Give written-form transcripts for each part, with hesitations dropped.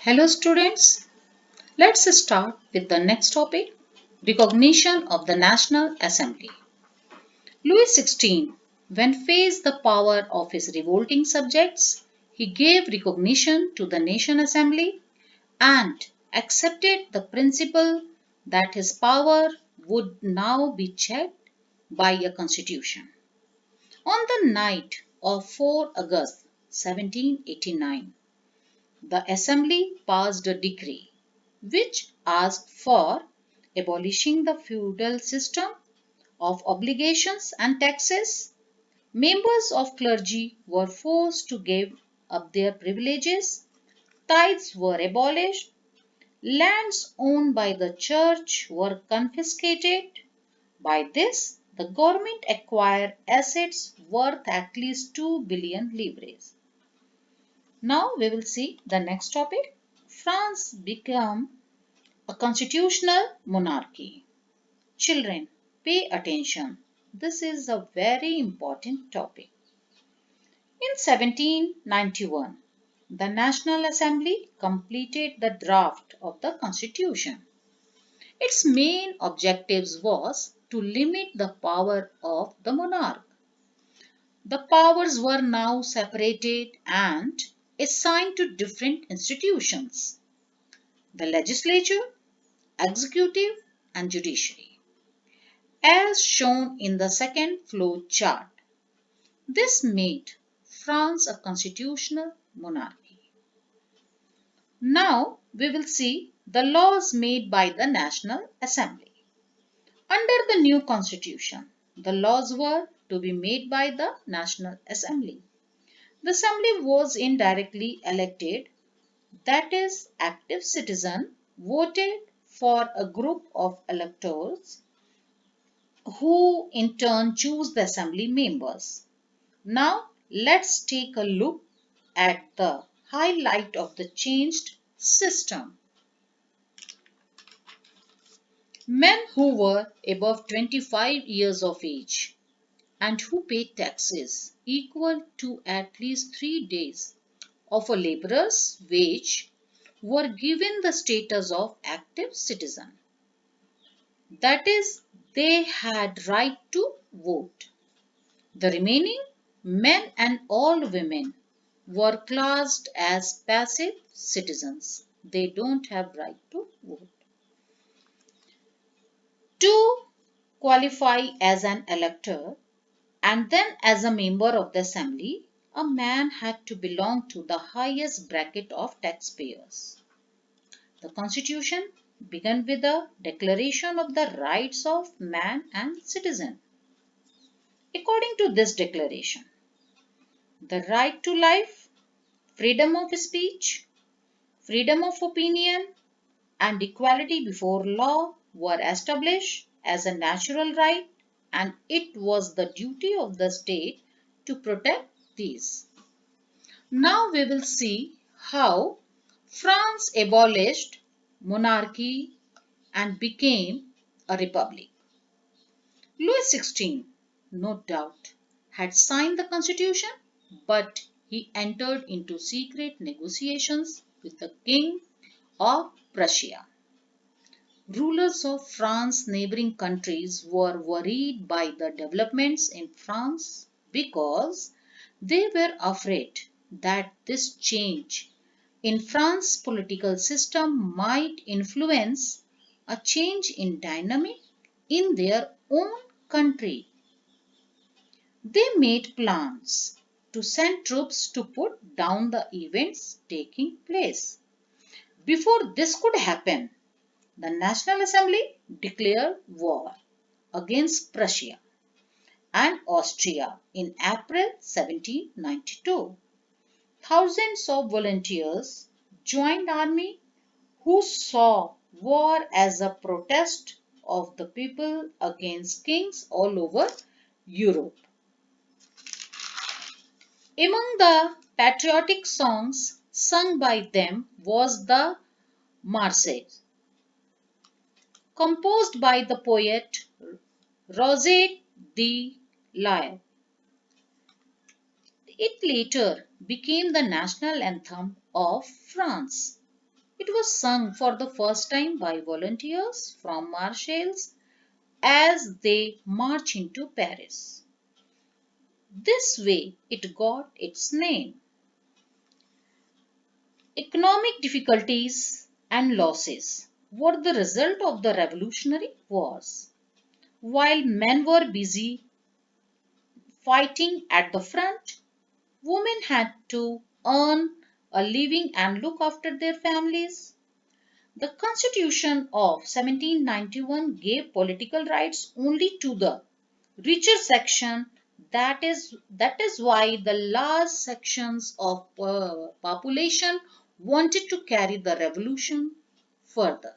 Hello students, let's start with the next topic, recognition of the National Assembly. Louis XVI, when faced the power of his revolting subjects, he gave recognition to the Nation Assembly and accepted the principle that his power would now be checked by a constitution. On the night of 4 August 1789, the Assembly passed a decree which asked for abolishing the feudal system of obligations and taxes. Members of clergy were forced to give up their privileges, tithes were abolished, lands owned by the church were confiscated. By this, the government acquired assets worth at least 2 billion livres. Now we will see the next topic. France became a constitutional monarchy. Children, pay attention. This is a very important topic. In 1791, the National Assembly completed the draft of the Constitution. Its main objectives was to limit the power of the monarch. The powers were now separated and assigned to different institutions: the legislature, executive, and judiciary, as shown in the second flow chart. This made France a constitutional monarchy. Now we will see the laws made by the National Assembly. Under the new constitution, the laws were to be made by the National Assembly. The Assembly was indirectly elected, that is, active citizens voted for a group of electors who in turn choose the assembly members. Now let's take a look at the highlight of the changed system. Men who were above 25 years of age and who paid taxes equal to at least 3 days of a laborer's wage were given the status of active citizen. That is, they had right to vote. The remaining men and all women were classed as passive citizens. They don't have right to vote. To qualify as an elector and then as a member of the assembly, a man had to belong to the highest bracket of taxpayers. The constitution began with a declaration of the rights of man and citizen. According to this declaration, the right to life, freedom of speech, freedom of opinion, and equality before law were established as a natural right, and it was the duty of the state to protect these. Now we will see how France abolished monarchy and became a republic. Louis XVI, no doubt, had signed the constitution, but he entered into secret negotiations with the King of Prussia. Rulers of France's neighboring countries were worried by the developments in France because they were afraid that this change in France's political system might influence a change in dynamic in their own country. They made plans to send troops to put down the events taking place. Before this could happen, the National Assembly declared war against Prussia and Austria in April 1792. Thousands of volunteers joined army who saw war as a protest of the people against kings all over Europe. Among the patriotic songs sung by them was the Marseillaise, composed by the poet Rosette de Lisle. It later became the national anthem of France. It was sung for the first time by volunteers from Marseilles as they march into Paris. This way it got its name. Economic difficulties and losses were the result of the Revolutionary Wars. While men were busy fighting at the front, women had to earn a living and look after their families. The Constitution of 1791 gave political rights only to the richer section. That is why the large sections of population wanted to carry the revolution further.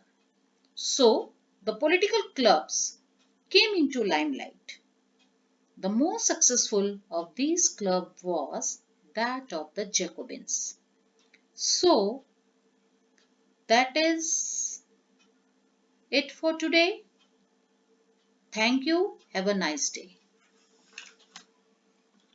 So the political clubs came into limelight. The most successful of these clubs was that of the Jacobins. So that is it for today. Thank you. Have a nice day.